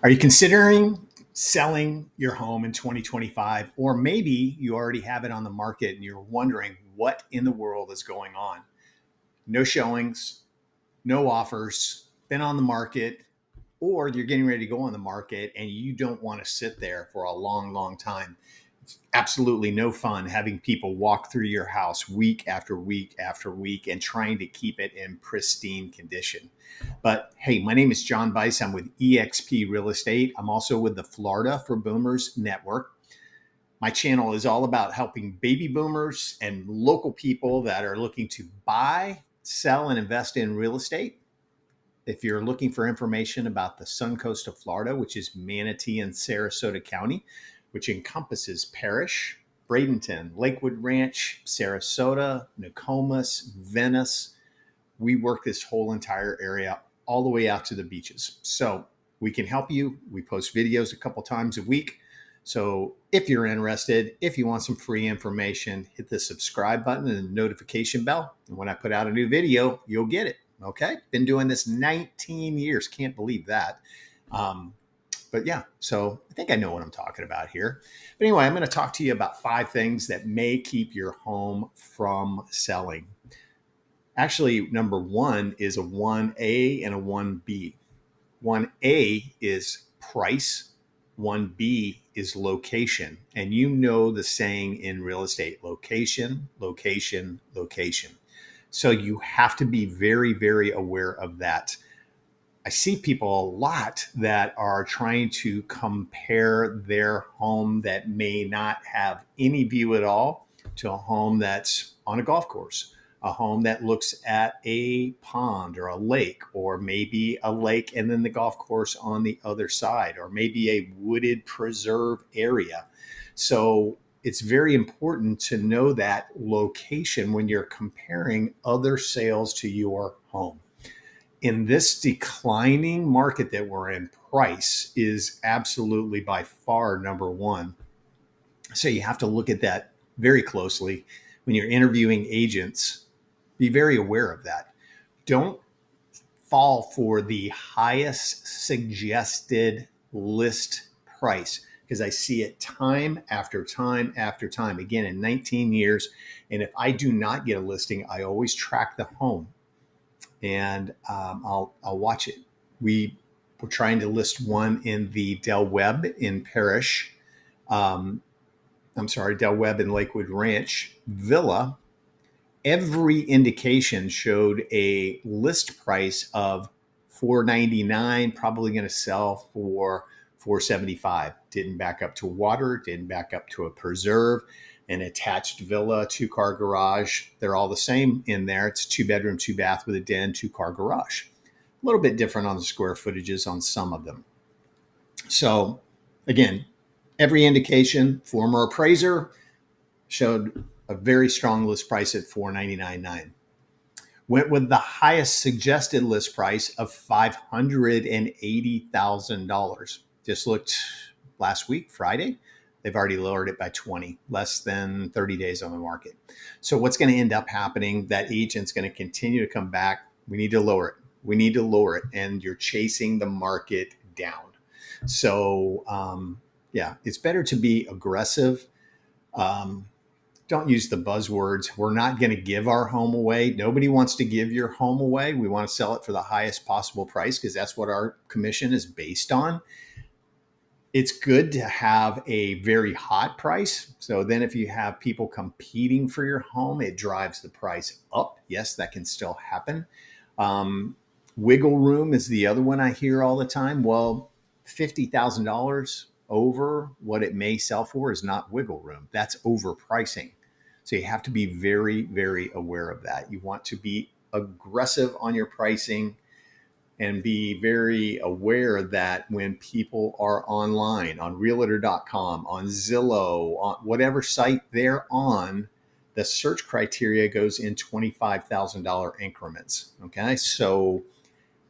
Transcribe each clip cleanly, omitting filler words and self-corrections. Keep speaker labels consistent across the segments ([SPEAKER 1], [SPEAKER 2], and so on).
[SPEAKER 1] Are you considering selling your home in 2025? Or maybe you already have it on the market and you're wondering what in the world is going on? No showings, no offers, been on the market, or you're getting ready to go on the market and you don't want to sit there for a long, long time. It's absolutely no fun having people walk through your house week after week after week and trying to keep it in pristine condition. But hey, my name is John Bice. I'm with eXp Real Estate. I'm also with the Florida for Boomers Network. My channel is all about helping baby boomers and local people that are looking to buy, sell, and invest in real estate. If you're looking for information about the Sun Coast of Florida, which is Manatee and Sarasota County, which encompasses Parrish, Bradenton, Lakewood Ranch, Sarasota, Nokomis, Venice, we work this whole entire area all the way out to the beaches. So we can help you. We post videos a couple times a week. So if you're interested, if you want some free information, hit the subscribe button and the notification bell. And when I put out a new video, you'll get it. Okay. Been doing this 19 years. Can't believe that. But yeah, so I think I know what I'm talking about here. But anyway, I'm going to talk to you about 5 things that may keep your home from selling. Actually, number 1 is a 1A and a 1B. 1A is price. 1B is location. And you know the saying in real estate, location, location, location. So you have to be very, very aware of that. I see people a lot that are trying to compare their home that may not have any view at all to a home that's on a golf course, a home that looks at a pond or a lake, or maybe a lake and then the golf course on the other side, or maybe a wooded preserve area. So it's very important to know that location when you're comparing other sales to your home. In this declining market that we're in, price is absolutely by far number 1. So you have to look at that very closely when you're interviewing agents. Be very aware of that. Don't fall for the highest suggested list price, because I see it time after time after time, again, in 19 years. And if I do not get a listing, I always track the home and I'll watch it. We were trying to list one in the Del Webb in Parrish. Del Webb in Lakewood Ranch Villa. Every indication showed a list price of $499, probably going to sell for $475. Didn't back up to water, didn't back up to a preserve, an attached villa, 2-car garage. They're all the same in there. It's 2-bedroom, 2-bath with a den, 2-car garage. A little bit different on the square footages on some of them. So again, every indication, former appraiser showed a very strong list price at $499.9. Went with the highest suggested list price of $580,000. Just looked last week, Friday. They've already lowered it by 20, less than 30 days on the market. So what's going to end up happening, that agent's going to continue to come back. We need to lower it. We need to lower it. And you're chasing the market down. So yeah, it's better to be aggressive. Don't use the buzzwords. We're not going to give our home away. Nobody wants to give your home away. We want to sell it for the highest possible price because that's what our commission is based on. It's good to have a very hot price. So then if you have people competing for your home, it drives the price up. Yes, that can still happen. Wiggle room is the other one I hear all the time. Well, $50,000 over what it may sell for is not wiggle room. That's overpricing. So you have to be very, very aware of that. You want to be aggressive on your pricing and be very aware that when people are online, on realtor.com, on Zillow, on whatever site they're on, the search criteria goes in $25,000 increments. Okay. So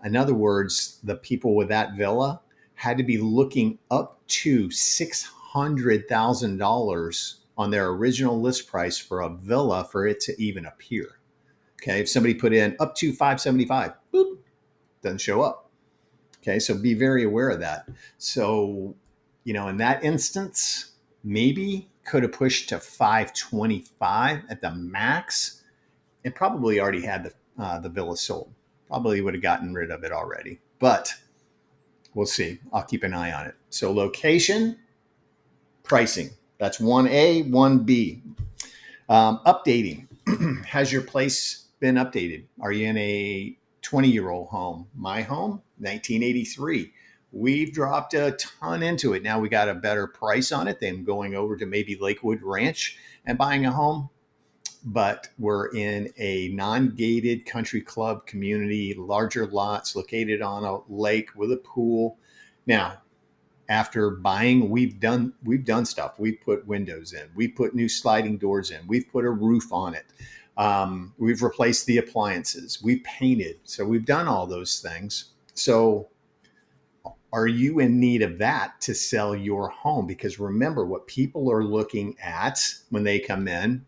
[SPEAKER 1] in other words, the people with that villa had to be looking up to $600,000 on their original list price for a villa for it to even appear. Okay. If somebody put in up to 575, boop, doesn't show up. Okay, so be very aware of that. So, in that instance, maybe could have pushed to 525 at the max. It probably already had the villa sold. Probably would have gotten rid of it already, but we'll see. I'll keep an eye on it. So location, pricing. That's 1A, 1B. Updating. Has your place been updated? Are you in a 20-year-old home? My home, 1983. We've dropped a ton into it. Now we got a better price on it than going over to maybe Lakewood Ranch and buying a home. But we're in a non-gated country club community, larger lots located on a lake with a pool. Now, after buying, we've done stuff. We've put windows in, we put new sliding doors in, we've put a roof on it, we've replaced the appliances, we've painted. So we've done all those things. So are you in need of that to sell your home? Because remember, what people are looking at when they come in,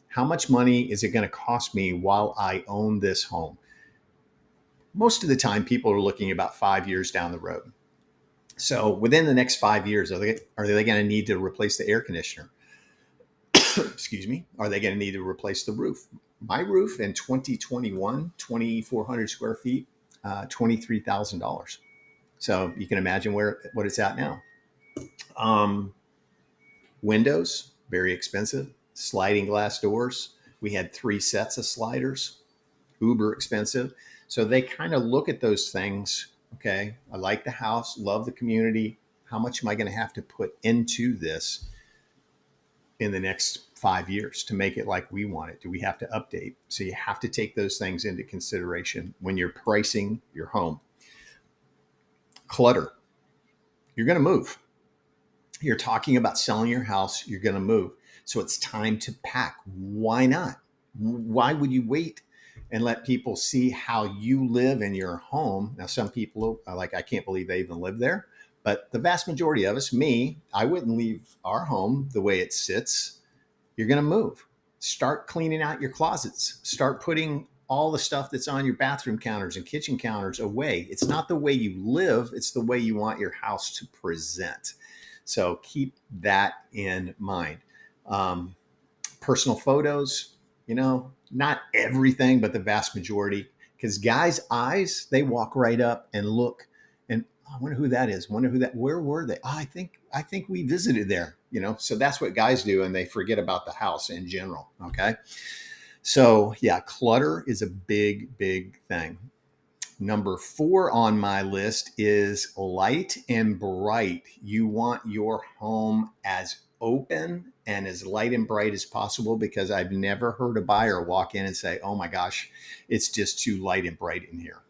[SPEAKER 1] how much money is it going to cost me while I own this home? Most of the time, people are looking about 5 years down the road. So within the next 5 years, are they going to need to replace the air conditioner? Excuse me. Are they going to need to replace the roof? My roof in 2021, 2,400 square feet, $23,000. So you can imagine what it's at now. Um, Windows, very expensive. Sliding glass doors. We had 3 sets of sliders, uber expensive. So they kind of look at those things. Okay, I like the house, love the community. How much am I going to have to put into this in the next 5 years to make it like we want it? Do we have to update? So you have to take those things into consideration when you're pricing your home. Clutter. You're going to move. You're talking about selling your house. You're going to move. So it's time to pack. Why not? Why would you wait and let people see how you live in your home? Now, some people are like, I can't believe they even live there. But the vast majority of us, me, I wouldn't leave our home the way it sits. You're going to move. Start cleaning out your closets. Start putting all the stuff that's on your bathroom counters and kitchen counters away. It's not the way you live. It's the way you want your house to present. So keep that in mind. Personal photos, not everything, but the vast majority, because guys' eyes, they walk right up and look and I wonder who that is. Where were they? Oh, I think we visited there, so that's what guys do. And they forget about the house in general. Okay. So yeah, clutter is a big, big thing. Number 4 on my list is light and bright. You want your home as open and as light and bright as possible, because I've never heard a buyer walk in and say, oh my gosh, it's just too light and bright in here.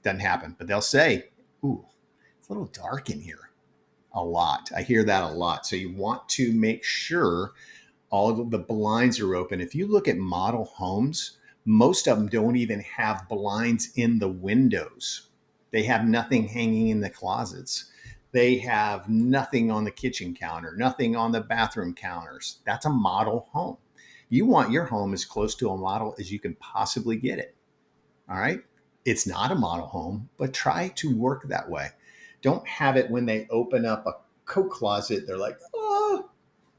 [SPEAKER 1] Doesn't happen. But they'll say, ooh, it's a little dark in here. A lot. I hear that a lot. So you want to make sure all of the blinds are open. If you look at model homes, most of them don't even have blinds in the windows. They have nothing hanging in the closets. They have nothing on the kitchen counter, nothing on the bathroom counters. That's a model home. You want your home as close to a model as you can possibly get it. All right. It's not a model home, but try to work that way. Don't have it when they open up a coat closet, they're like, oh,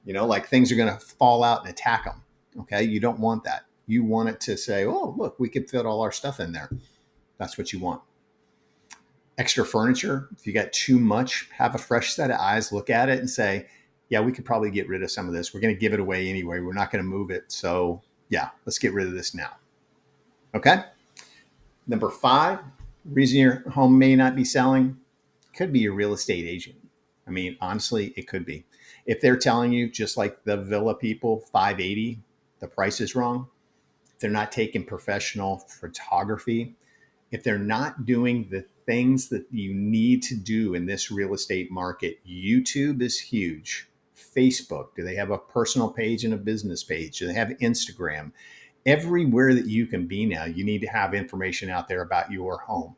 [SPEAKER 1] like things are going to fall out and attack them. Okay. You don't want that. You want it to say, oh, look, we could fit all our stuff in there. That's what you want. Extra furniture. If you got too much, have a fresh set of eyes, look at it and say, yeah, we could probably get rid of some of this. We're going to give it away anyway. We're not going to move it. So yeah, let's get rid of this now. Okay. Number 5, reason your home may not be selling could be your real estate agent. I mean, honestly, it could be. If they're telling you, just like the villa people, 580, the price is wrong. If they're not taking professional photography, if they're not doing the things that you need to do in this real estate market, YouTube is huge. Facebook, do they have a personal page and a business page? Do they have Instagram? Everywhere that you can be now, you need to have information out there about your home.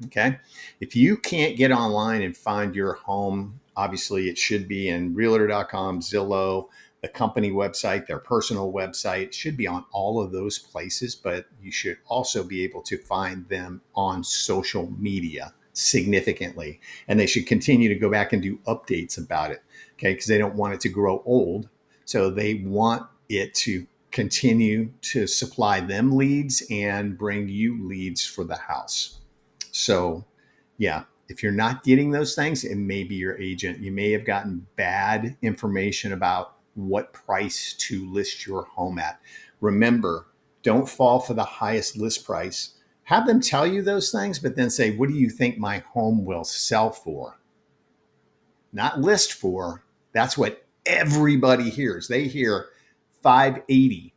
[SPEAKER 1] Okay. If you can't get online and find your home, obviously it should be in realtor.com, Zillow, the company website, their personal website. It should be on all of those places, but you should also be able to find them on social media. significantly, and they should continue to go back and do updates about it. Okay, because they don't want it to grow old, so they want it to continue to supply them leads and bring you leads for the house. So, yeah, if you're not getting those things, it may be your agent. You may have gotten bad information about what price to list your home at. Remember, don't fall for the highest list price. Have them tell you those things, but then say, what do you think my home will sell for? Not list for. That's what everybody hears. They hear 580.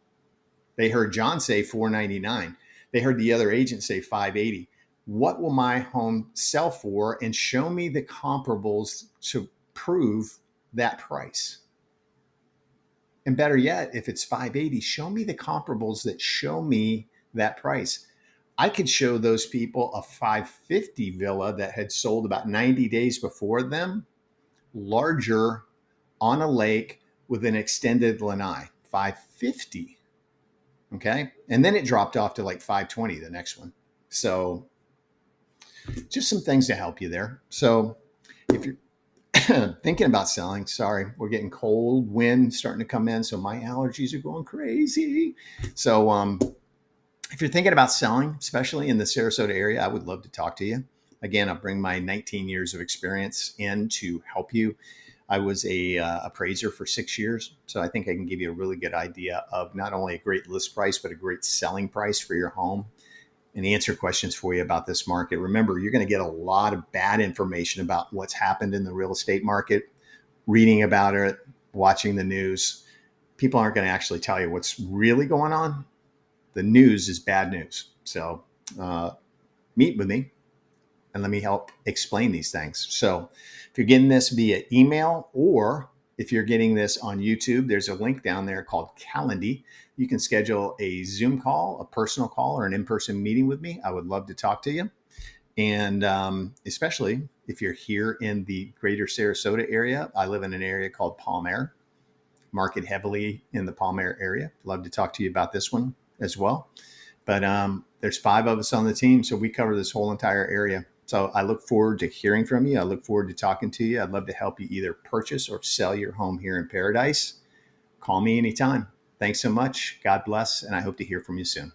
[SPEAKER 1] They heard John say 499. They heard the other agent say 580. What will my home sell for? And show me the comparables to prove that price. And better yet, if it's 580, show me the comparables that show me that price. I could show those people a 550 villa that had sold about 90 days before them, larger, on a lake with an extended lanai. 550. Okay. And then it dropped off to like 520, the next one. So just some things to help you there. So if you're thinking about selling, sorry, we're getting cold wind starting to come in. So my allergies are going crazy. So if you're thinking about selling, especially in the Sarasota area, I would love to talk to you. Again, I'll bring my 19 years of experience in to help you. I was a appraiser for 6 years, so I think I can give you a really good idea of not only a great list price, but a great selling price for your home, and answer questions for you about this market. Remember, you're going to get a lot of bad information about what's happened in the real estate market, reading about it, watching the news. People aren't going to actually tell you what's really going on. The news is bad news. So meet with me and let me help explain these things. So if you're getting this via email, or if you're getting this on YouTube, there's a link down there called Calendly. You can schedule a Zoom call, a personal call, or an in-person meeting with me. I would love to talk to you. And especially if you're here in the greater Sarasota area. I live in an area called Palm Air, market heavily in the Palm Air area. Love to talk to you about this one as well. But there's 5 of us on the team, so we cover this whole entire area. So I look forward to hearing from you. I look forward to talking to you. I'd love to help you either purchase or sell your home here in Paradise. Call me anytime. Thanks so much. God bless, and I hope to hear from you soon.